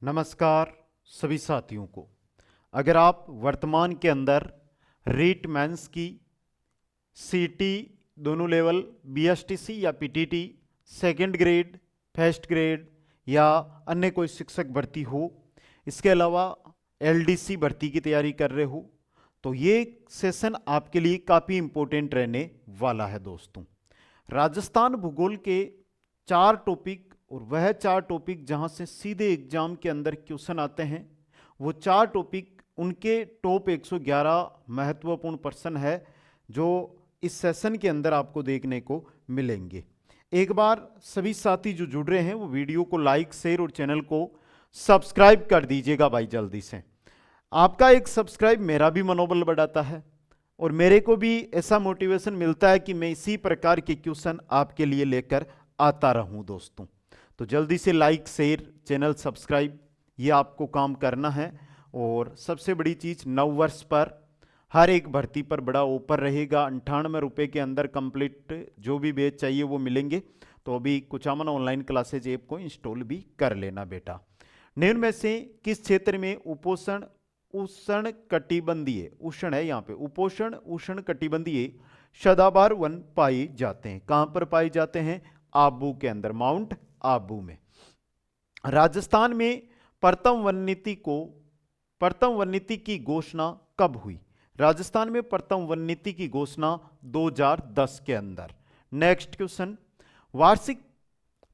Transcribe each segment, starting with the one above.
नमस्कार सभी साथियों को। अगर आप वर्तमान के अंदर रीट मेंस की सीटी दोनों लेवल बीएसटीसी या PTT second grade first grade या अन्य कोई शिक्षक भर्ती हो, इसके अलावा एलडीसी भर्ती की तैयारी कर रहे हो, तो ये सेशन आपके लिए काफ़ी इम्पोर्टेंट रहने वाला है दोस्तों। राजस्थान भूगोल के 4 टॉपिक और वह 4 टॉपिक जहां से सीधे एग्जाम के अंदर क्वेश्चन आते हैं, वो 4 टॉपिक उनके टॉप 111 महत्वपूर्ण प्रश्न है जो इस सेशन के अंदर आपको देखने को मिलेंगे। एक बार सभी साथी जो जुड़ रहे हैं वो वीडियो को लाइक शेयर और चैनल को सब्सक्राइब कर दीजिएगा भाई जल्दी से। आपका एक सब्सक्राइब मेरा भी मनोबल बढ़ाता है और मेरे को भी ऐसा मोटिवेशन मिलता है कि मैं इसी प्रकार के क्वेश्चन आपके लिए लेकर आता रहूं दोस्तों। तो जल्दी से लाइक शेयर चैनल सब्सक्राइब ये आपको काम करना है। और सबसे बड़ी चीज़, नववर्ष पर हर एक भर्ती पर बड़ा ऑफर रहेगा। 98 रुपये के अंदर कंप्लीट जो भी बैच चाहिए वो मिलेंगे। तो अभी कुचामन ऑनलाइन क्लासेज ऐप को इंस्टॉल भी कर लेना बेटा। निम्न में से किस क्षेत्र में उष्ण कटिबंधीय, उष्ण है यहाँ पे, उपोषण उष्ण कटिबंधीय सदाबहार वन पाए जाते हैं? कहाँ पर पाए जाते हैं? आबू के अंदर, माउंट आबू में। राजस्थान में प्रथम वन नीति की घोषणा कब हुई? राजस्थान में प्रथम वन नीति की घोषणा 2010 के अंदर। नेक्स्ट क्वेश्चन, वार्षिक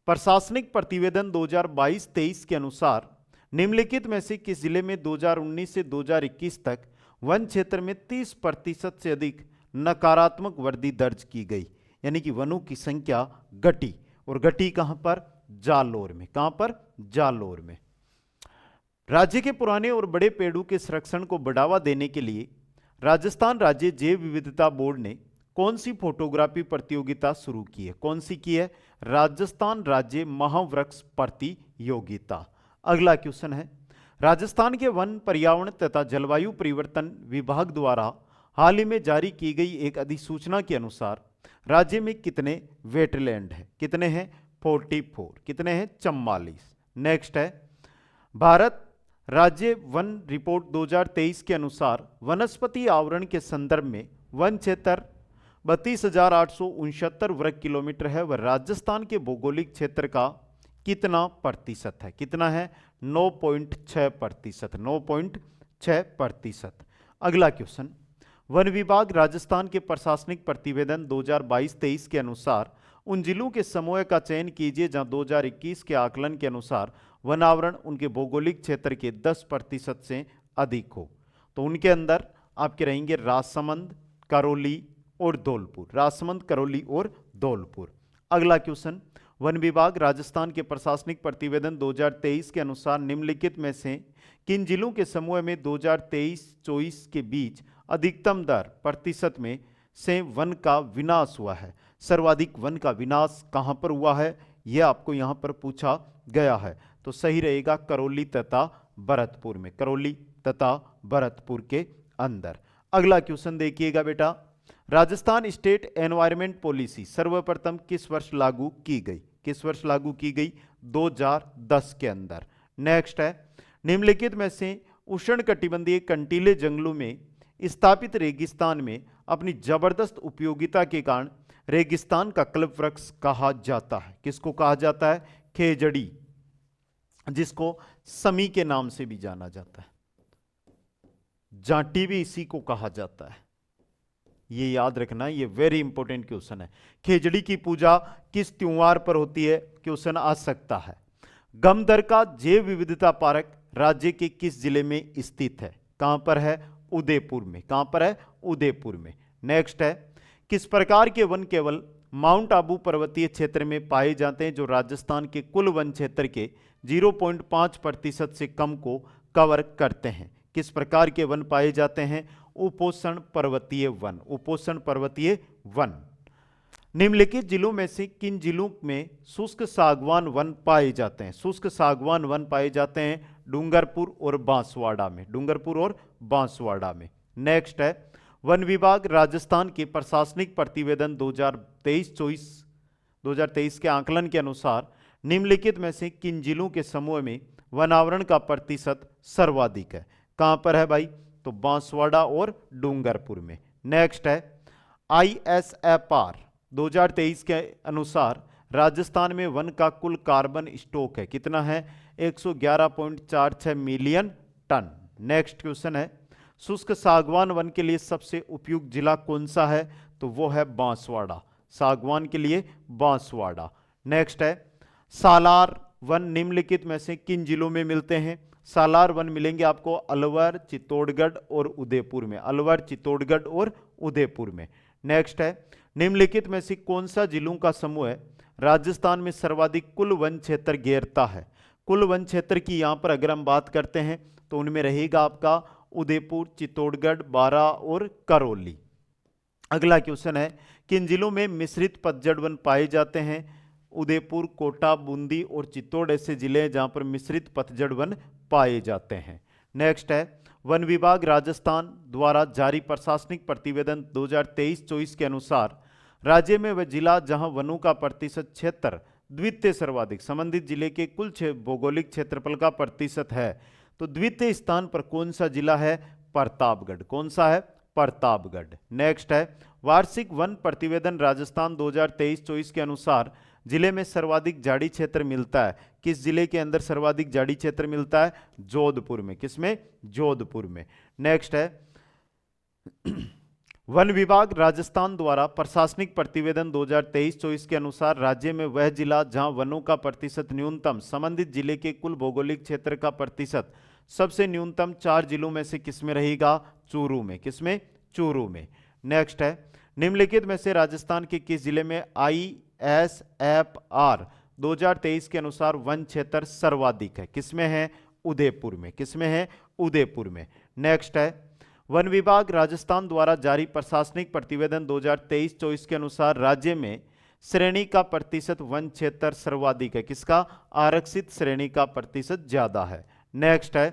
प्रशासनिक प्रतिवेदन 2022-23 के अनुसार निम्नलिखित में से किस जिले में 2019 से 2021 तक वन क्षेत्र में 30% से अधिक नकारात्मक वृद्धि दर्ज की गई? यानी कि वनों की संख्या घटी, और घटी कहां पर? जालोर में। कहां पर? जालोर में। राज्य के पुराने और बड़े पेड़ों के संरक्षण को बढ़ावा देने के लिए राजस्थान राज्य जैव विविधता बोर्ड ने कौन सी फोटोग्राफी प्रतियोगिता शुरू की है? कौन सी की है? राजस्थान राज्य महावृक्ष प्रतियोगिता। अगला क्वेश्चन है, राजस्थान के वन पर्यावरण तथा जलवायु परिवर्तन विभाग द्वारा हाल ही में जारी की गई एक अधिसूचना के अनुसार राज्य में कितने वेटलैंड है? कितने हैं? 44। कितने हैं? 44। नेक्स्ट है, भारत राज्य वन रिपोर्ट 2023 के अनुसार वनस्पति आवरण के संदर्भ में वन क्षेत्र 32,869 वर्ग किलोमीटर है। वह राजस्थान के भौगोलिक क्षेत्र का कितना प्रतिशत है? कितना है? 9.6%। 9.6%। अगला क्वेश्चन, वन विभाग राजस्थान के प्रशासनिक प्रतिवेदन 2022-23 के अनुसार उन जिलों के समूह का चयन कीजिए जहां 2021 के आकलन के अनुसार वन आवरण उनके भौगोलिक क्षेत्र के 10% से अधिक हो। तो उनके अंदर आपके रहेंगे राजसमंद, करौली और धौलपुर। राजसमंद, करौली और धौलपुर। अगला क्वेश्चन, वन विभाग राजस्थान के प्रशासनिक प्रतिवेदन 2023 के अनुसार निम्नलिखित में से किन जिलों के समूह में 2023-24 के बीच अधिकतम दर प्रतिशत में से वन का विनाश हुआ है? सर्वाधिक वन का विनाश कहां पर हुआ है? यह आपको यहां पर पूछा गया है। तो सही रहेगा करौली तथा भरतपुर में। करौली तथा भरतपुर के अंदर। अगला क्वेश्चन देखिएगा बेटा, राजस्थान स्टेट एनवायरमेंट पॉलिसी सर्वप्रथम किस वर्ष लागू की गई? किस वर्ष लागू की गई? 2010 के अंदर। नेक्स्ट है, निम्नलिखित में से उष्णकटिबंधीय कंटीले जंगलों में स्थापित रेगिस्तान में अपनी जबरदस्त उपयोगिता के कारण रेगिस्तान का कल्प वृक्ष कहा जाता है? किसको कहा जाता है? खेजड़ी, जिसको समी के नाम से भी जाना जाता है। जाटी भी इसी को कहा जाता है। ये याद रखना, ये वेरी इंपॉर्टेंट क्वेश्चन है। खेजड़ी की पूजा किस त्योहार पर होती है? क्वेश्चन आ सकता है। गमदर का जैव विविधता पार्क राज्य के किस जिले में स्थित है? कहां पर है? उदयपुर में। कहां पर है? उदयपुर में। नेक्स्ट है, किस प्रकार के वन केवल माउंट आबू पर्वतीय क्षेत्र में पाए जाते हैं जो राजस्थान के कुल वन क्षेत्र के 0.5% से कम को कवर करते हैं? किस प्रकार के वन पाए जाते हैं? उपोष्ण पर्वतीय वन। उपोष्ण पर्वतीय वन। निम्नलिखित जिलों में से किन जिलों में शुष्क सागवान वन पाए जाते हैं? शुष्क सागवान वन पाए जाते हैं डूंगरपुर और बांसवाड़ा में। डूंगरपुर और बांसवाड़ा में। नेक्स्ट है, वन विभाग राजस्थान के प्रशासनिक प्रतिवेदन 2023 के आकलन के अनुसार निम्नलिखित में से किन जिलों के समूह में वन आवरण का प्रतिशत सर्वाधिक है। कहां पर है भाई? तो बांसवाड़ा और डूंगरपुर में। नेक्स्ट है ISFR 2023 के अनुसार राजस्थान में वन का कुल कार्बन स्टॉक है कितना है? 111.46 मिलियन टन। नेक्स्ट क्वेश्चन है शुष्क सागवान वन के लिए सबसे उपयुक्त जिला कौन सा है? तो वो है बांसवाड़ा, सागवान के लिए बांसवाड़ा। नेक्स्ट है सालार वन निम्नलिखित में से किन जिलों में मिलते हैं? सालार वन मिलेंगे आपको अलवर, चित्तौड़गढ़ और उदयपुर में, अलवर, चित्तौड़गढ़ और उदयपुर में। नेक्स्ट है निम्नलिखित में से कौन सा जिलों का समूह है राजस्थान में सर्वाधिक कुल वन क्षेत्र घेरता है? कुल वन क्षेत्र की यहां पर अगर हम बात करते हैं तो उनमें रहेगा आपका उदयपुर, चित्तौड़गढ़, बारां और करौली। अगला क्वेश्चन है किन जिलों में मिश्रित पतझड़ वन पाए जाते हैं? उदयपुर, कोटा, बूंदी और चित्तौड़ ऐसे जिले हैं जहां पर मिश्रित पतझड़ वन पाए जाते हैं। नेक्स्ट है वन विभाग राजस्थान द्वारा जारी प्रशासनिक प्रतिवेदन 2023-24 के अनुसार राज्य में वह जिला जहां वनों का प्रतिशत क्षेत्र द्वितीय सर्वाधिक संबंधित जिले के कुल भौगोलिक क्षेत्रफल का प्रतिशत है, तो द्वितीय स्थान पर कौन सा जिला है? प्रतापगढ़। कौन सा है? प्रतापगढ़। नेक्स्ट है वार्षिक वन प्रतिवेदन राजस्थान 2023-24 के अनुसार जिले में सर्वाधिक झाड़ी क्षेत्र मिलता है। किस जिले के अंदर सर्वाधिक झाड़ी क्षेत्र मिलता है? जोधपुर में। किसमें? जोधपुर में। नेक्स्ट है वन विभाग राजस्थान द्वारा प्रशासनिक प्रतिवेदन 2023-24 के अनुसार राज्य में वह जिला जहां वनों का प्रतिशत न्यूनतम संबंधित जिले के कुल भौगोलिक क्षेत्र का प्रतिशत सबसे न्यूनतम 4 जिलों में से किसमें रहेगा? चूरू में। किसमें? चूरू में। नेक्स्ट है निम्नलिखित में से राजस्थान के किस जिले में ISFR 2023 के अनुसार वन क्षेत्र सर्वाधिक है? किसमें है? उदयपुर में। किसमें है? उदयपुर में। नेक्स्ट है वन विभाग राजस्थान द्वारा जारी प्रशासनिक प्रतिवेदन 2023-24 के अनुसार राज्य में श्रेणी का प्रतिशत वन क्षेत्र सर्वाधिक है। किसका? आरक्षित श्रेणी का प्रतिशत ज्यादा है। नेक्स्ट है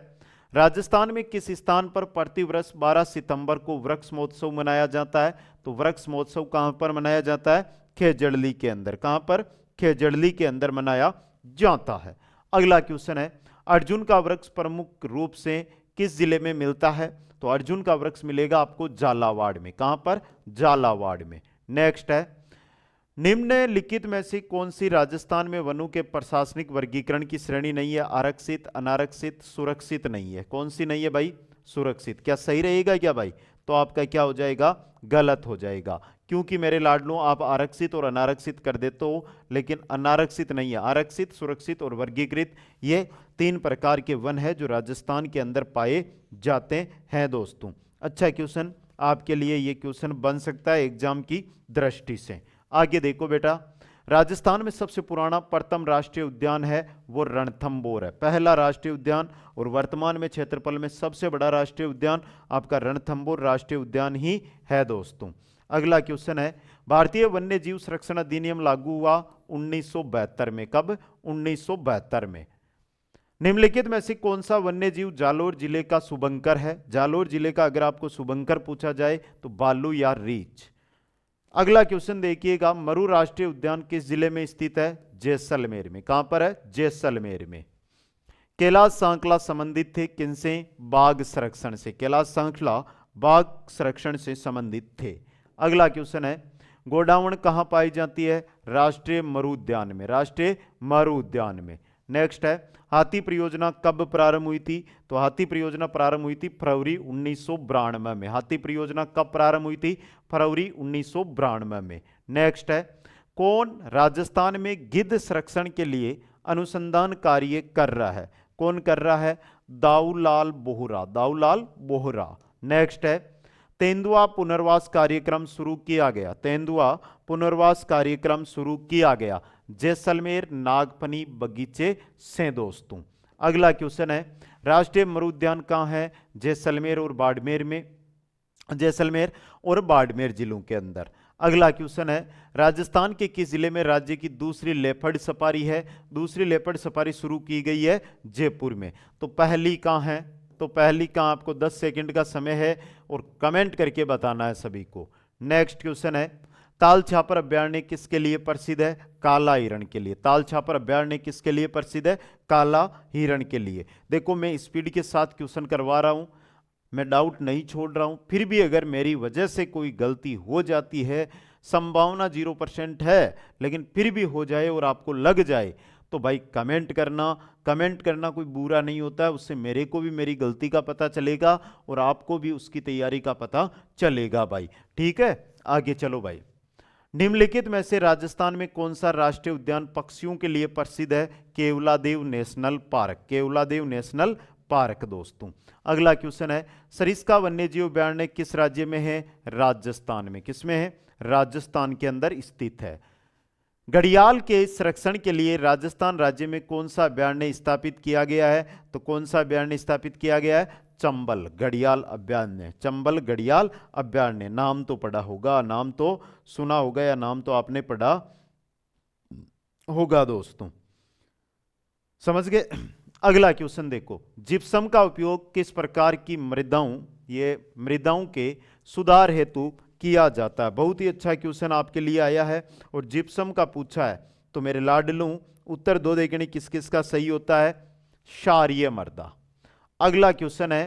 राजस्थान में किस स्थान पर प्रतिवर्ष 12 सितंबर को वृक्ष महोत्सव मनाया जाता है? तो वृक्ष महोत्सव कहां पर मनाया जाता है? खेजड़ली के अंदर। कहां पर? खेजड़ली के अंदर मनाया जाता है। अगला क्वेश्चन है अर्जुन का वृक्ष प्रमुख रूप से किस जिले में मिलता है? तो अर्जुन का वृक्ष मिलेगा आपको झालावाड़ में। कहां पर? झालावाड़ में। नेक्स्ट है निम्नलिखित में से कौन सी राजस्थान में वनों के प्रशासनिक वर्गीकरण की श्रेणी नहीं है? आरक्षित, अनारक्षित, सुरक्षित नहीं है। कौन सी नहीं है भाई? सुरक्षित। क्या सही रहेगा क्या भाई? तो आपका क्या हो जाएगा? गलत हो जाएगा, क्योंकि मेरे लाडलों आप आरक्षित और अनारक्षित कर देते हो, लेकिन अनारक्षित नहीं है। आरक्षित, सुरक्षित और वर्गीकृत ये 3 प्रकार के वन है जो राजस्थान के अंदर पाए जाते हैं दोस्तों। अच्छा क्वेश्चन आपके लिए ये क्वेश्चन बन सकता है एग्जाम की दृष्टि से। आगे देखो बेटा, राजस्थान में सबसे पुराना प्रथम राष्ट्रीय उद्यान है वो रणथंभौर है, पहला राष्ट्रीय उद्यान, और वर्तमान में क्षेत्रफल में सबसे बड़ा राष्ट्रीय उद्यान आपका रणथंभौर राष्ट्रीय उद्यान ही है दोस्तों। अगला क्वेश्चन है भारतीय वन्य जीव संरक्षण अधिनियम लागू हुआ 1972 में। कब? 1972 में। निम्नलिखित में से कौन सा वन्य जीव जालोर जिले का शुभंकर है? जालोर जिले का अगर आपको शुभंकर पूछा जाए तो बालू या रीछ। अगला क्वेश्चन देखिएगा, मरु राष्ट्रीय उद्यान किस जिले में स्थित है? जैसलमेर में। कहां पर है? जैसलमेर में। कैलाश सांखला संबंधित थे किनसे? बाघ संरक्षण से। कैलाश सांखला बाघ संरक्षण से संबंधित थे। अगला क्वेश्चन है गोडावण कहां पाई जाती है? राष्ट्रीय मरु उद्यान में। राष्ट्रीय मरु उद्यान में। नेक्स्ट है हाथी परियोजना कब प्रारंभ हुई थी? तो हाथी परियोजना प्रारंभ हुई थी फरवरी 1992 में। हाथी परियोजना कब प्रारंभ हुई थी? फरवरी 1992 में। नेक्स्ट है कौन राजस्थान में गिद्ध संरक्षण के लिए अनुसंधान कार्य कर रहा है? कौन कर रहा है? दाऊलाल बोहरा। दाऊलाल बोहरा। नेक्स्ट है तेंदुआ पुनर्वास कार्यक्रम शुरू किया गया। तेंदुआ पुनर्वास कार्यक्रम शुरू किया गया जैसलमेर नागफनी बगीचे से दोस्तों। अगला क्वेश्चन है राष्ट्रीय मरु उद्यान कहां है? जैसलमेर और बाड़मेर में। जैसलमेर और बाड़मेर जिलों के अंदर। अगला क्वेश्चन है राजस्थान के किस जिले में राज्य की दूसरी लेपर्ड सफारी है? दूसरी लेपर्ड सफारी शुरू की गई है जयपुर में। तो पहली कहां है? तो पहली कहां? आपको 10 सेकंड का समय है और कमेंट करके बताना है सभी को। नेक्स्ट क्वेश्चन है ताल छापर अभयारण्य किसके लिए प्रसिद्ध है? काला हिरण के लिए। ताल छापर अभयारण्य किसके लिए प्रसिद्ध है? काला हिरण के लिए। देखो मैं स्पीड के साथ क्वेश्चन करवा रहा हूं, मैं डाउट नहीं छोड़ रहा हूं, फिर भी अगर मेरी वजह से कोई गलती हो जाती है, संभावना 0% है, लेकिन फिर भी हो जाए और आपको लग जाए तो भाई कमेंट करना। कमेंट करना कोई बुरा नहीं होता है, उससे मेरे को भी मेरी गलती का पता चलेगा और आपको भी उसकी तैयारी का पता चलेगा भाई। ठीक है, आगे चलो भाई। निम्नलिखित में से राजस्थान में कौन सा राष्ट्रीय उद्यान पक्षियों के लिए प्रसिद्ध है? Keoladeo national park. Keoladeo national park दोस्तों। अगला क्वेश्चन है, सरिस्का वन्यजीव अभयारण्य किस राज्य में है? राजस्थान में। किसमें है? राजस्थान के अंदर स्थित है। घड़ियाल के संरक्षण के लिए राजस्थान राज्य में कौन सा अभयारण्य स्थापित किया गया है? तो कौन सा अभयारण्य स्थापित किया गया है? चंबल घड़ियाल अभयारण्य। चंबल घड़ियाल अभयारण्य। नाम तो पढ़ा होगा, नाम तो सुना होगा, या नाम तो आपने पढ़ा होगा दोस्तों, समझ गए। अगला क्वेश्चन देखो, जिप्सम का उपयोग किस प्रकार की मृदाओं, ये मृदाओं के सुधार हेतु किया जाता है? बहुत ही अच्छा क्वेश्चन आपके लिए आया है और जिप्सम का पूछा है, तो मेरे लाडलू उत्तर दो देखने किस किस का सही होता है? क्षारीय मृदा। अगला क्वेश्चन है,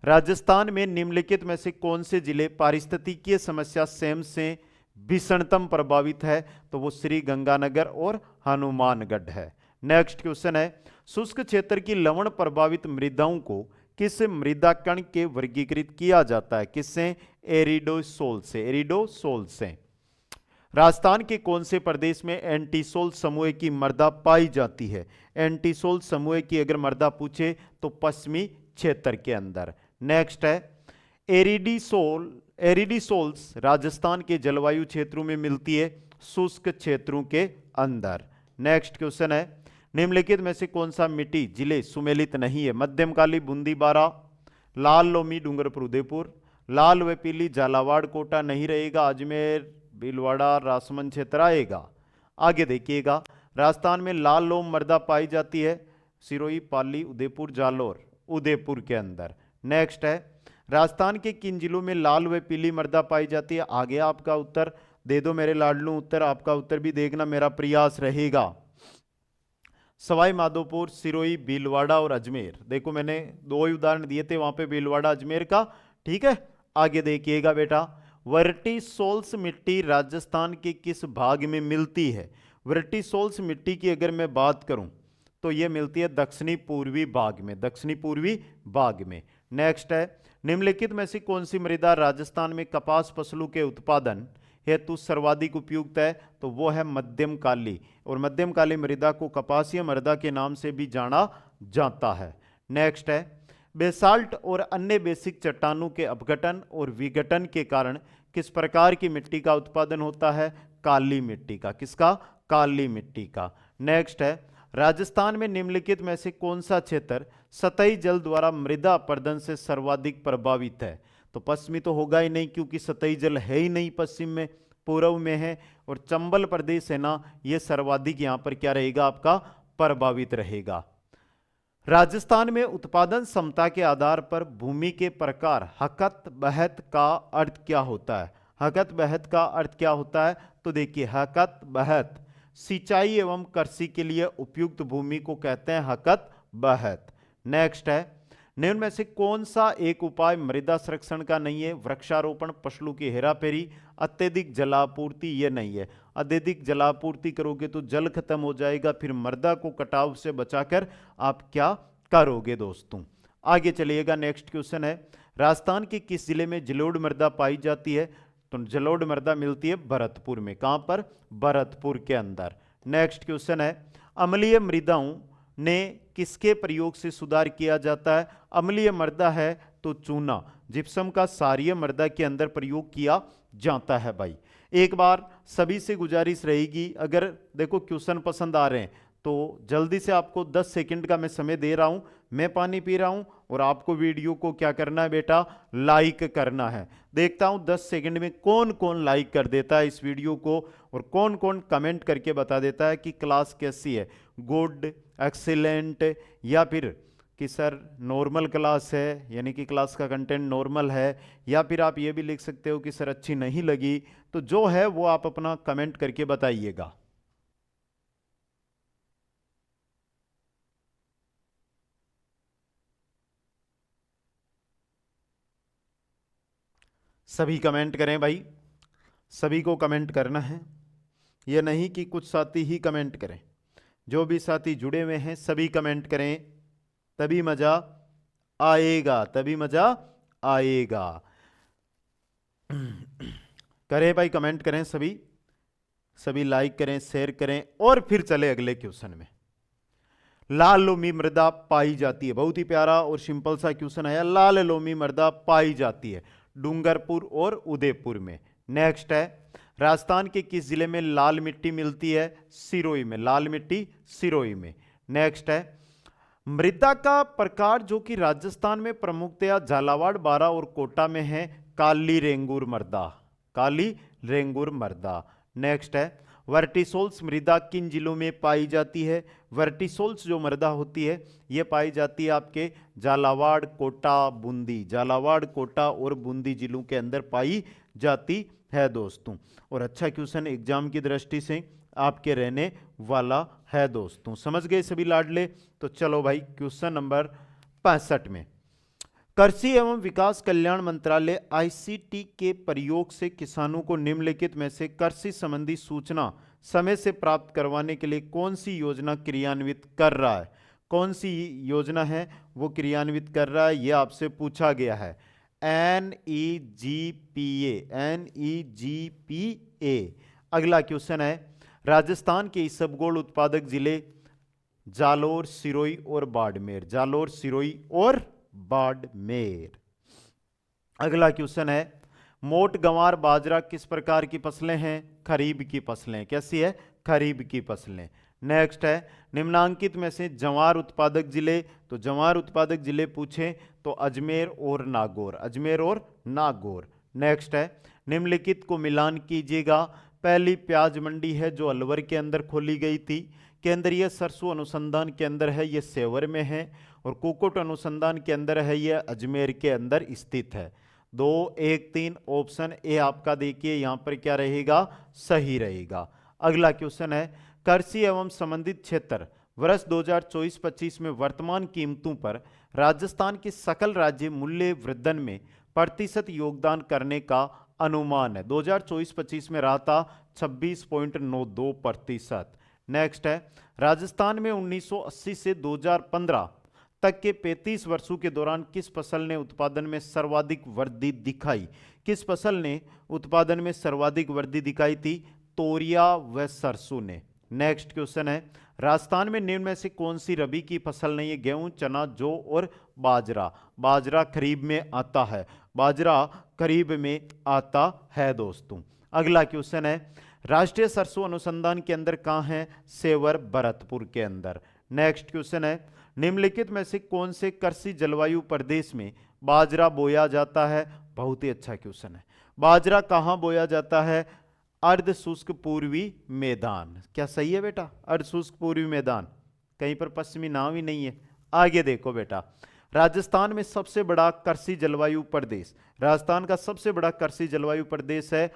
राजस्थान में निम्नलिखित में से कौन से जिले पारिस्थितिकीय समस्या सेम से भीषणतम प्रभावित है? तो वो श्री गंगानगर और हनुमानगढ़ है। नेक्स्ट क्वेश्चन है, शुष्क क्षेत्र की लवण प्रभावित मृदाओं को किस मृदा कण के वर्गीकृत किया जाता है? किससे? एरिडोसोल से। एरिडोसोल से। राजस्थान के कौन से प्रदेश में एंटीसोल समूह की मृदा पाई जाती है? एंटीसोल समूह की अगर मृदा पूछे तो पश्चिमी क्षेत्र के अंदर। नेक्स्ट है, एरिडोसोल्स राजस्थान के जलवायु क्षेत्रों में मिलती है, शुष्क क्षेत्रों के अंदर। नेक्स्ट क्वेश्चन है, निम्नलिखित में से कौन सा मिट्टी जिले सुमेलित नहीं है? मध्यमकाली बूंदी बारा, लाल लोमी डूंगरपुर उदयपुर, लाल व पीली झालावाड़ कोटा नहीं रहेगा, अजमेर भीलवाड़ा राजसमंद क्षेत्र आएगा। आगे देखिएगा, राजस्थान में लाल लोम मृदा पाई जाती है, सिरोही पाली उदयपुर जालोर उदयपुर के अंदर। नेक्स्ट है, राजस्थान के किन जिलों में लाल व पीली मृदा पाई जाती है? आगे आपका उत्तर दे दो मेरे लाडलू, उत्तर आपका उत्तर भी देखना मेरा प्रयास रहेगा। सवाई माधोपुर, सिरोही, भीलवाड़ा और अजमेर। देखो मैंने दो ही उदाहरण दिए थे वहां पे भीलवाड़ा अजमेर का। ठीक है, आगे देखिएगा बेटा, वर्टिसोल्स मिट्टी राजस्थान के किस भाग में मिलती है? वर्टिसोल्स मिट्टी की अगर मैं बात करूं तो यह मिलती है दक्षिणी पूर्वी भाग में। दक्षिणी पूर्वी भाग में। नेक्स्ट है, निम्नलिखित में से कौन सी मृदा राजस्थान में कपास फसलों के उत्पादन हेतु सर्वाधिक उपयुक्त है? तो वो है मध्यम काली, और मध्यम काली मृदा को कपासीय मृदा के नाम से भी जाना जाता है। नेक्स्ट है, बेसाल्ट और अन्य बेसिक चट्टानों के अपघटन और विघटन के कारण किस प्रकार की मिट्टी का उत्पादन होता है? काली मिट्टी का। किसका? काली मिट्टी का। नेक्स्ट है, राजस्थान में निम्नलिखित में से कौन सा क्षेत्र सतही जल द्वारा मृदा अपरदन से सर्वाधिक प्रभावित है? तो पश्चिमी तो होगा ही नहीं, क्योंकि सतही जल है ही नहीं पश्चिम में, पूर्व में है, और चंबल प्रदेश है ना, ये सर्वाधिक यहां पर क्या रहेगा आपका? प्रभावित रहेगा। राजस्थान में उत्पादन क्षमता के आधार पर भूमि के प्रकार हकत बहत का अर्थ क्या होता है? हकत बहत का अर्थ क्या होता है? तो देखिए, हकत बहत सिंचाई एवं कृषि के लिए उपयुक्त भूमि को कहते हैं हकत बहत। नेक्स्ट है, निम्न में से कौन सा एक उपाय मृदा संरक्षण का नहीं है? वृक्षारोपण, फसलों की हेराफेरी, अत्यधिक जलापूर्ति, ये नहीं है। अत्यधिक जलापूर्ति करोगे तो जल खत्म हो जाएगा, फिर मृदा को कटाव से बचाकर आप क्या करोगे दोस्तों? आगे चलिएगा, नेक्स्ट क्वेश्चन है, राजस्थान के किस जिले में जलोढ़ मृदा पाई जाती है? तो जलोढ़ मृदा मिलती है भरतपुर में। कहां पर? भरतपुर के अंदर। नेक्स्ट क्वेश्चन है, अम्लीय मृदाओं ने किसके प्रयोग से सुधार किया जाता है? अम्लीय मृदा है तो चूना, जिप्सम का क्षारीय मृदा के अंदर प्रयोग किया जाता है भाई। एक बार सभी से गुजारिश रहेगी, अगर देखो क्वेश्चन पसंद आ रहे हैं तो जल्दी से, आपको 10 सेकंड का मैं समय दे रहा हूं, मैं पानी पी रहा हूं और आपको वीडियो को क्या करना है बेटा? लाइक करना है। देखता हूं 10 सेकंड में कौन कौन लाइक कर देता है इस वीडियो को, और कौन कौन कमेंट करके बता देता है कि क्लास कैसी है, गुड, एक्सीलेंट, या फिर कि सर नॉर्मल क्लास है, यानी कि क्लास का कंटेंट नॉर्मल है, या फिर आप ये भी लिख सकते हो कि सर अच्छी नहीं लगी। तो जो है वो आप अपना कमेंट करके बताइएगा। सभी कमेंट करें भाई, सभी को कमेंट करना है, यह नहीं कि कुछ साथी ही कमेंट करें। जो भी साथी जुड़े हुए हैं सभी कमेंट करें, तभी मजा आएगा, तभी मजा आएगा। करें भाई, कमेंट करें सभी, सभी लाइक करें, शेयर करें। और फिर चले अगले क्वेश्चन में। लाल लोमी मृदा पाई जाती है, बहुत ही प्यारा और सिंपल सा क्वेश्चन आया। लाल लोमी मृदा पाई जाती है डूंगरपुर और उदयपुर में। नेक्स्ट है, राजस्थान के किस जिले में लाल मिट्टी मिलती है? सिरोही में, लाल मिट्टी सिरोही में। नेक्स्ट है, मृदा का प्रकार जो कि राजस्थान में प्रमुखतया झालावाड़, बारा और कोटा में है, काली रेंगुर मृदा, काली रेंगुर मृदा। नेक्स्ट है, वर्टिसोल्स मृदा किन जिलों में पाई जाती है? वर्टिसोल्स जो मृदा होती है यह पाई जाती है आपके झालावाड़, कोटा, बूंदी, झालावाड़, कोटा और बूंदी जिलों के अंदर पाई जाती है दोस्तों। और अच्छा क्वेश्चन एग्जाम की दृष्टि से आपके रहने वाला है दोस्तों। समझ गए सभी लाडले? तो चलो भाई क्वेश्चन नंबर 65 में, कृषि एवं विकास कल्याण मंत्रालय आईसीटी के प्रयोग से किसानों को निम्नलिखित में से कृषि संबंधी सूचना समय से प्राप्त करवाने के लिए कौन सी योजना क्रियान्वित कर रहा है? कौन सी योजना है वो क्रियान्वित कर रहा है, यह आपसे पूछा गया है। NEGPA, NEGPA। अगला क्वेश्चन है, राजस्थान के इसबगोल उत्पादक जिले जालोर, सिरोही और बाड़मेर, जालोर, सिरोही और बाड़मेर। अगला क्वेश्चन है, मोट, गंवार, बाजरा किस प्रकार की फसलें हैं? खरीफ की फसलें। कैसी है? खरीफ की फसलें। नेक्स्ट है, निम्नांकित में से जवार उत्पादक जिले, तो जवार उत्पादक जिले पूछे तो अजमेर और नागौर, अजमेर और नागौर। नेक्स्ट है, निम्नलिखित को मिलान कीजिएगा। पहली प्याज मंडी है जो अलवर के अंदर खोली गई थी, केंद्रीय सरसों अनुसंधान के अंदर है, यह सेवर में है, और कुक्कुट अनुसंधान के अंदर है, यह अजमेर के अंदर स्थित है। 2, 1, 3 ऑप्शन ए आपका देखिए यहां पर क्या रहेगा? सही रहेगा। अगला क्वेश्चन है, कृषि एवं संबंधित क्षेत्र वर्ष 2024-25 में वर्तमान कीमतों पर राजस्थान के सकल राज्य मूल्य वृद्धन में प्रतिशत योगदान करने का अनुमान है। 2024-25 में रहा था 26.92%। नेक्स्ट है, राजस्थान में 1980 से 2015 तक के 35 वर्षों के दौरान किस फसल ने उत्पादन में सर्वाधिक वृद्धि दिखाई? किस फसल ने उत्पादन में सर्वाधिक वृद्धि दिखाई थी? तोरिया व सरसों ने। नेक्स्ट क्वेश्चन है, राजस्थान में निम्न में से कौन सी रबी की फसल नहीं है? गेहूं, चना, जौ और बाजरा। बाजरा खरीफ में आता है, बाजरा खरीफ में आता है दोस्तों। अगला क्वेश्चन है, राष्ट्रीय सरसों अनुसंधान के अंदर कहां है? सेवर, भरतपुर के अंदर। नेक्स्ट क्वेश्चन है, निम्नलिखित में से कौन से कृषि जलवायु प्रदेश में बाजरा बोया जाता है? बहुत ही अच्छा क्वेश्चन है। बाजरा कहां बोया जाता है? अर्ध शुष्क पूर्वी मैदान। क्या सही है बेटा? अर्ध शुष्क पूर्वी मैदान, कहीं पर पश्चिमी नाम ही नहीं है। आगे देखो बेटा, राजस्थान में सबसे बड़ा कृषि जलवायु प्रदेश, राजस्थान का सबसे बड़ा कृषि जलवायु प्रदेश है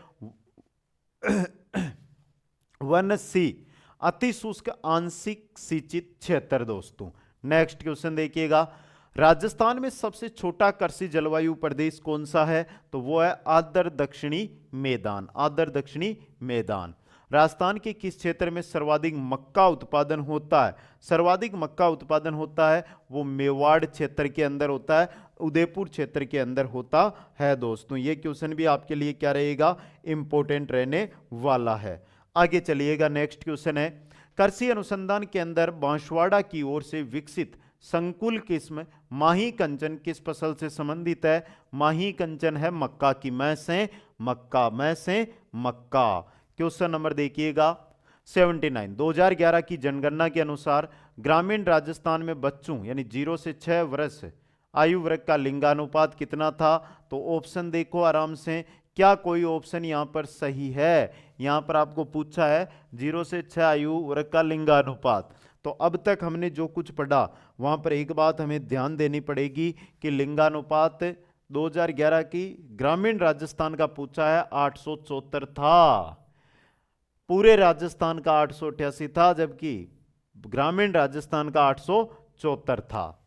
1C, अति शुष्क आंशिक सिंचित क्षेत्र दोस्तों। नेक्स्ट क्वेश्चन देखिएगा, राजस्थान में सबसे छोटा कृषि जलवायु प्रदेश कौन सा है? तो वो है आर्द्र दक्षिणी मैदान, आर्द्र दक्षिणी मैदान। राजस्थान के किस क्षेत्र में सर्वाधिक मक्का उत्पादन होता है? सर्वाधिक मक्का उत्पादन होता है वो मेवाड़ क्षेत्र के अंदर होता है, उदयपुर क्षेत्र के अंदर होता है दोस्तों। ये क्वेश्चन भी आपके लिए क्या रहेगा? इंपॉर्टेंट रहने वाला है। आगे चलिएगा, नेक्स्ट क्वेश्चन है, कृषि अनुसंधान के अंदर बांसवाड़ा की ओर से विकसित संकुल किस्म माही कंचन किस फसल से संबंधित है? माही कंचन है मक्का की, मैं से मक्का, मैं से मक्का। क्वेश्चन नंबर देखिएगा 79, 2011 की जनगणना के अनुसार ग्रामीण राजस्थान में बच्चों यानी 0 से 6 वर्ष आयु वर्ग का लिंगानुपात कितना था? तो ऑप्शन देखो आराम से, क्या कोई ऑप्शन यहां पर सही है? यहां पर आपको पूछा है 0 से 6 आयु वर्ग का लिंगानुपात, तो अब तक हमने जो कुछ पढ़ा वहां पर एक बात हमें ध्यान देनी पड़ेगी कि लिंगानुपात 2011 की ग्रामीण राजस्थान का पूछा है 874 था, पूरे राजस्थान का 888 था, जबकि ग्रामीण राजस्थान का 874 था।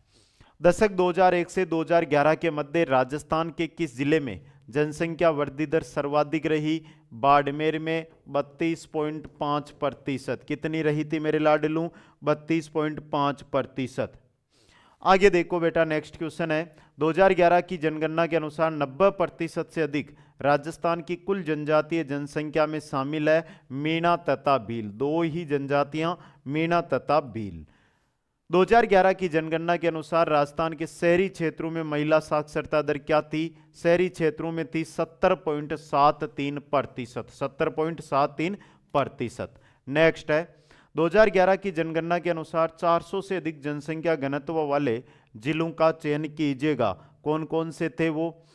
दशक 2001 से 2011 के मध्य राजस्थान के किस जिले में जनसंख्या वृद्धि दर सर्वाधिक रही? बाड़मेर में 32.5%। कितनी रही थी मेरे लाडलू? 32.5%। आगे देखो बेटा, नेक्स्ट क्वेश्चन है 2011 की जनगणना के अनुसार 90% से अधिक राजस्थान की कुल जनजातीय जनसंख्या में शामिल है मीणा तथा भील। दो ही जनजातियां, मीणा तथा भील। 2011 की जनगणना के अनुसार राजस्थान के शहरी क्षेत्रों में महिला साक्षरता दर क्या थी? शहरी क्षेत्रों में थी 70.73%। 70.73%। नेक्स्ट है 2011 की जनगणना के अनुसार 400 से अधिक जनसंख्या घनत्व वाले जिलों का चयन कीजिएगा। कौन कौन से थे वो?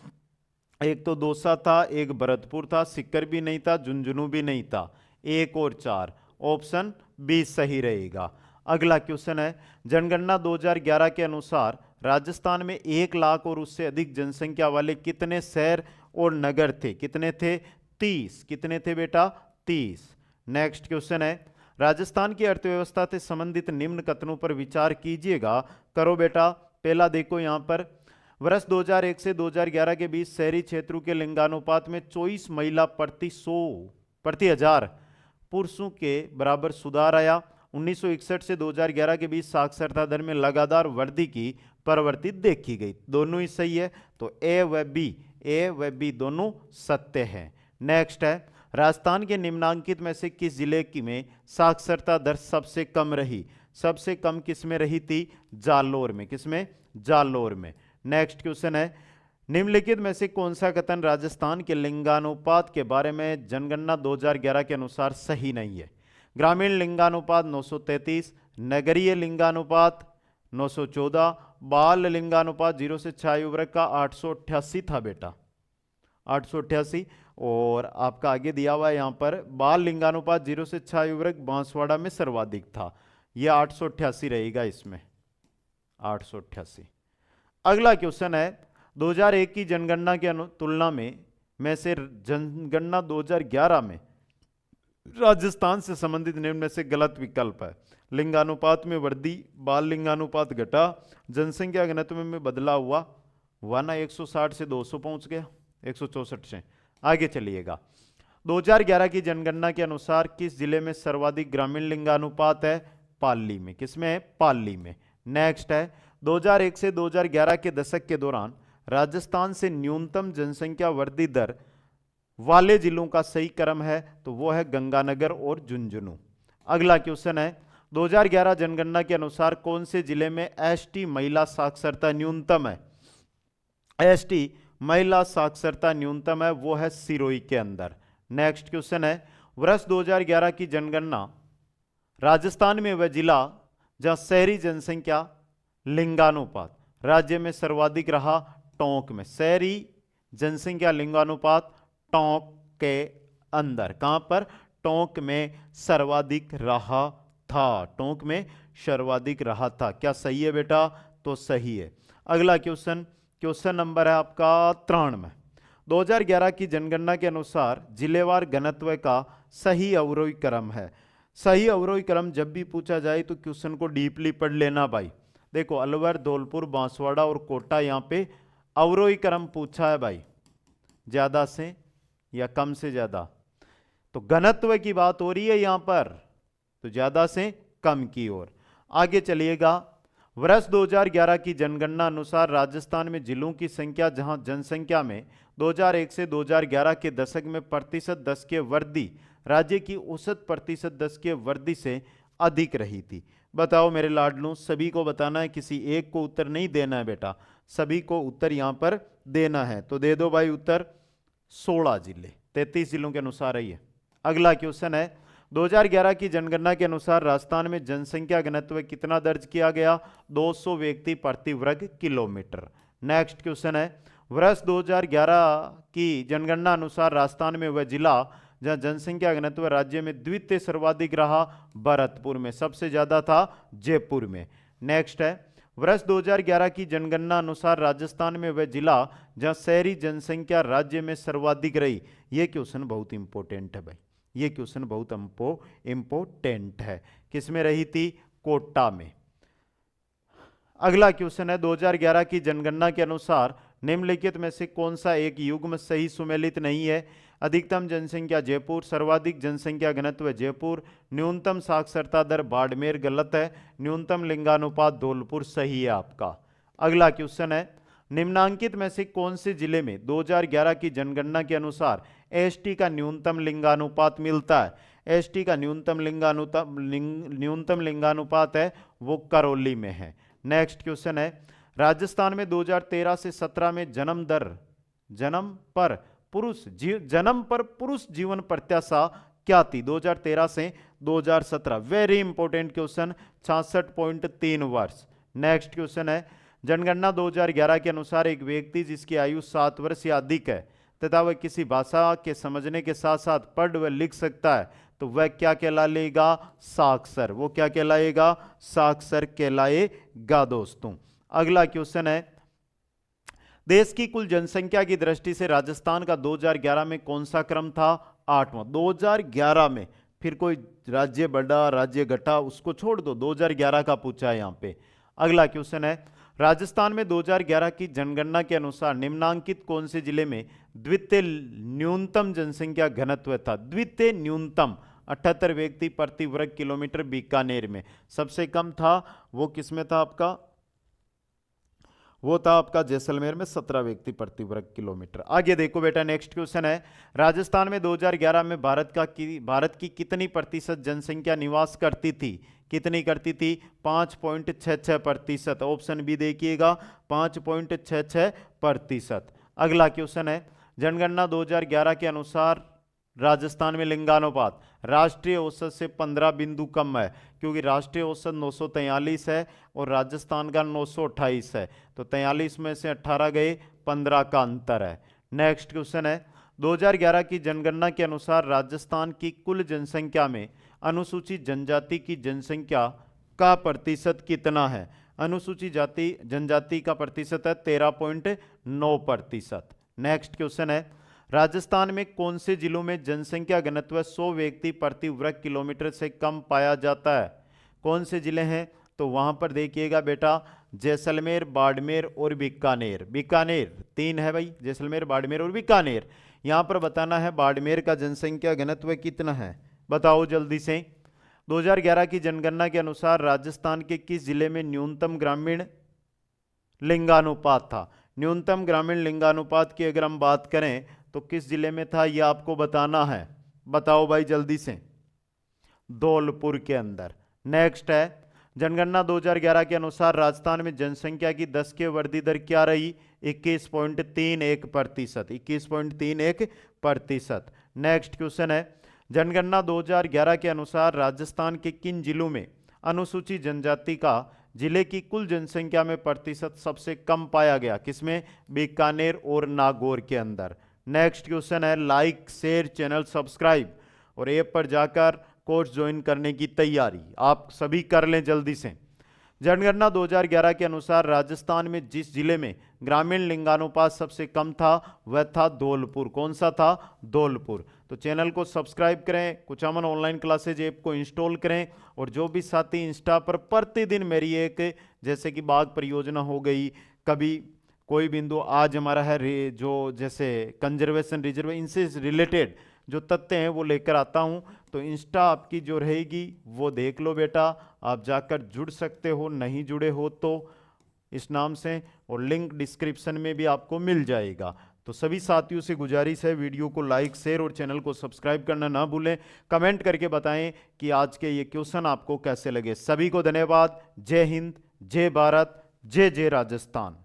एक तो दौसा था, एक भरतपुर था, सीकर भी नहीं था, झुंझुनू भी नहीं था। 1 और 4, ऑप्शन बी सही रहेगा। अगला क्वेश्चन है जनगणना 2011 के अनुसार राजस्थान में 1 लाख और उससे अधिक जनसंख्या वाले कितने शहर और नगर थे? कितने थे? 30। कितने थे बेटा? 30। नेक्स्ट क्वेश्चन है राजस्थान की अर्थव्यवस्था से संबंधित निम्न कथनों पर विचार कीजिएगा। करो बेटा। पहला देखो यहां पर, वर्ष 2001 से 2011 के बीच शहरी क्षेत्रों के लिंगानुपात में 24 महिला प्रति हजार पुरुषों के बराबर सुधार आया। 1961 से 2011 के बीच साक्षरता दर में लगातार वृद्धि की प्रवृत्ति देखी गई। दोनों ही सही है, तो ए व बी दोनों सत्य है। नेक्स्ट है राजस्थान के निम्नांकित में से किस जिले की में साक्षरता दर सबसे कम रही? सबसे कम किस में रही थी? जालोर में। किसमें? जालोर में। नेक्स्ट क्वेश्चन है निम्नलिखित में से कौन सा कथन राजस्थान के लिंगानुपात के बारे में जनगणना 2011 के अनुसार सही नहीं है? ग्रामीण लिंगानुपात 933, नगरीय लिंगानुपात 914, बाल लिंगानुपात 0 से 6 आयु वर्ग का 888 था बेटा, 888। और आपका आगे दिया हुआ है यहां पर बाल लिंगानुपात 0 से 6 आयु वर्ग बांसवाड़ा में सर्वाधिक था। यह 888 रहेगा इसमें, 888। अगला क्वेश्चन है 2001 की जनगणना की तुलना में से जनगणना 2011 में राजस्थान से संबंधित निम्न में से गलत विकल्प है। लिंगानुपात में वृद्धि, बाल लिंगानुपात घटा, जनसंख्या घनत्व में बदलाव हुआ। वरना 160 से 200 पहुंच गया, 164 से। आगे चलिएगा 2011 की जनगणना के अनुसार किस जिले में सर्वाधिक ग्रामीण लिंगानुपात है? पाली में। किसमें है? पाली में। नेक्स्ट है 2001 से 2011 के दशक के दौरान राजस्थान से न्यूनतम जनसंख्या वृद्धि दर वाले जिलों का सही क्रम है, तो वो है गंगानगर और झुंझुनू। अगला क्वेश्चन है 2011 जनगणना के अनुसार कौन से जिले में एसटी महिला साक्षरता न्यूनतम है? एसटी महिला साक्षरता न्यूनतम है, वो है सिरोही के अंदर। नेक्स्ट क्वेश्चन है वर्ष 2011 की जनगणना राजस्थान में वह जिला जहां शहरी जनसंख्या लिंगानुपात राज्य में सर्वाधिक रहा टोंक में। शहरी जनसंख्या लिंगानुपात टोंक के अंदर, कहां पर? टोंक में सर्वाधिक रहा था। टोंक में सर्वाधिक रहा था। क्या सही है बेटा? तो सही है। अगला क्वेश्चन नंबर है आपका 93। 2011 की जनगणना के अनुसार जिलेवार घनत्व का सही अवरोही क्रम है। सही अवरोही क्रम जब भी पूछा जाए तो क्वेश्चन को डीपली पढ़ लेना भाई। देखो अलवर, धौलपुर, बांसवाड़ा और कोटा, यहां पे अवरोही क्रम पूछा है भाई, ज्यादा से या कम से ज्यादा। तो घनत्व की बात हो रही है यहां पर, तो ज्यादा से कम की ओर। आगे चलिएगा वर्ष 2011 की जनगणना अनुसार राजस्थान में जिलों की संख्या जहां जनसंख्या में 2001 से 2011 के दशक में प्रतिशत 10 के वृद्धि राज्य की औसत प्रतिशत 10 के वृद्धि से अधिक रही थी। बताओ मेरे लाडलों, सभी को बताना है, किसी एक को उत्तर नहीं देना है बेटा, सभी को उत्तर यहां पर देना है। तो दे दो भाई उत्तर। 16 जिले, 33 जिलों के अनुसार है ये। अगला क्वेश्चन है 2011 की जनगणना के अनुसार राजस्थान में जनसंख्या घनत्व कितना दर्ज किया गया? 200 व्यक्ति प्रति वर्ग किलोमीटर। नेक्स्ट क्वेश्चन है वर्ष 2011 की जनगणना अनुसार राजस्थान में वह जिला जहां जनसंख्या घनत्व राज्य में द्वितीय सर्वाधिक रहा भरतपुर में, सबसे ज्यादा था जयपुर में। नेक्स्ट है वर्ष 2011 की जनगणना अनुसार राजस्थान में वह जिला जहां शहरी जनसंख्या राज्य में सर्वाधिक रही। यह क्वेश्चन बहुत इंपॉर्टेंट है भाई, ये क्वेश्चन बहुत इंपॉर्टेंट है। किसमें रही थी? कोटा में। अगला क्वेश्चन है 2011 की जनगणना के अनुसार निम्नलिखित में से कौन सा एक युग्म सही सुमेलित नहीं है? अधिकतम जनसंख्या जयपुर, सर्वाधिक जनसंख्या घनत्व जयपुर, न्यूनतम साक्षरता दर बाड़मेर गलत है, न्यूनतम लिंगानुपात धौलपुर सही है आपका। अगला क्वेश्चन है निम्नांकित में से कौन से जिले में 2011 की जनगणना के अनुसार एसटी का न्यूनतम लिंगानुपात मिलता है? एसटी का न्यूनतम लिंगानुपात है वो करौली में है। नेक्स्ट क्वेश्चन है राजस्थान में 2013 से 17 में जन्म पर पुरुष जीवन प्रत्याशा क्या थी? 2013 से 2017, वेरी इंपॉर्टेंट क्वेश्चन, 66.3 वर्ष। नेक्स्ट क्वेश्चन है जनगणना 2011 के अनुसार एक व्यक्ति जिसकी आयु 7 वर्ष या अधिक है तथा वह किसी भाषा के समझने के साथ साथ पढ़ व लिख सकता है तो वह क्या कहलाएगा? साक्षर। वो क्या कहलाएगा? साक्षर कहलाएगा दोस्तों। अगला क्वेश्चन है देश की कुल जनसंख्या की दृष्टि से राजस्थान का 2011 में कौन सा क्रम था? 8वां। 2011 में फिर कोई राज्य बढ़ा राज्य घटा उसको छोड़ दो, 2011 का पूछा है यहां पे। अगला क्वेश्चन है राजस्थान में 2011 की जनगणना के अनुसार निम्नांकित कौन से जिले में द्वितीय न्यूनतम जनसंख्या घनत्व था? द्वितीय न्यूनतम 78 व्यक्ति प्रति वर्ग किलोमीटर बीकानेर में। सबसे कम था वो किसमें था आपका? वो था आपका जैसलमेर में 17 व्यक्ति प्रति वर्ग किलोमीटर। आगे देखो बेटा नेक्स्ट क्वेश्चन है राजस्थान में 2011 में भारत की कितनी प्रतिशत जनसंख्या निवास करती थी? कितनी करती थी? 5.66%। ऑप्शन बी देखिएगा 5.66%। अगला क्वेश्चन है जनगणना 2011 के अनुसार राजस्थान में लिंगानुपात राष्ट्रीय औसत से 15 बिंदु कम है क्योंकि राष्ट्रीय औसत 943 है और राजस्थान का 928 है, तो 43 में से 18 गए, 15 का अंतर है। नेक्स्ट क्वेश्चन है 2011 की जनगणना के अनुसार राजस्थान की कुल जनसंख्या में अनुसूचित जनजाति की जनसंख्या का प्रतिशत कितना है? अनुसूचित जाति जनजाति का प्रतिशत है 13.9%। नेक्स्ट क्वेश्चन है राजस्थान में कौन से जिलों में जनसंख्या घनत्व 100 व्यक्ति प्रति वर्ग किलोमीटर से कम पाया जाता है? कौन से जिले हैं? तो वहां पर देखिएगा बेटा जैसलमेर, बाड़मेर और बीकानेर। बीकानेर 3 है भाई, जैसलमेर, बाड़मेर और बीकानेर। यहां पर बताना है बाड़मेर का जनसंख्या घनत्व कितना है, बताओ जल्दी से। 2011 की जनगणना के अनुसार राजस्थान के किस जिले में न्यूनतम ग्रामीण लिंगानुपात था? न्यूनतम ग्रामीण लिंगानुपात की अगर हम बात करें तो किस जिले में था यह आपको बताना है, बताओ भाई जल्दी से। धौलपुर के अंदर। नेक्स्ट है जनगणना 2011 के अनुसार राजस्थान में जनसंख्या की 10 के वृद्धि दर क्या रही? 21.31%। 21.31%। नेक्स्ट क्वेश्चन है जनगणना 2011 के अनुसार राजस्थान के किन जिलों में अनुसूचित जनजाति का जिले की कुल जनसंख्या में प्रतिशत सबसे कम पाया गया? किसमें? बीकानेर और नागौर के अंदर। नेक्स्ट क्वेश्चन है लाइक शेयर चैनल सब्सक्राइब और ऐप पर जाकर कोर्स ज्वाइन करने की तैयारी आप सभी कर लें जल्दी से। जनगणना 2011 के अनुसार राजस्थान में जिस जिले में ग्रामीण लिंगानुपात सबसे कम था वह था धौलपुर। कौन सा था? धौलपुर। तो चैनल को सब्सक्राइब करें, कुचामन ऑनलाइन क्लासेज ऐप को इंस्टॉल करें और जो भी साथी इंस्टा पर प्रतिदिन मेरी एक जैसे कि बाघ परियोजना हो गई, कभी कोई बिंदु आज हमारा है जो जैसे कंजर्वेशन रिजर्व, इनसे रिलेटेड जो तथ्य हैं वो लेकर आता हूं, तो इंस्टा आपकी जो रहेगी वो देख लो बेटा, आप जाकर जुड़ सकते हो, नहीं जुड़े हो तो इस नाम से, और लिंक डिस्क्रिप्शन में भी आपको मिल जाएगा। तो सभी साथियों से गुजारिश है वीडियो को लाइक शेयर और चैनल को सब्सक्राइब करना ना भूलें। कमेंट करके बताएं कि आज के ये क्वेश्चन आपको कैसे लगे। सभी को धन्यवाद। जय हिंद, जय भारत, जय जय राजस्थान।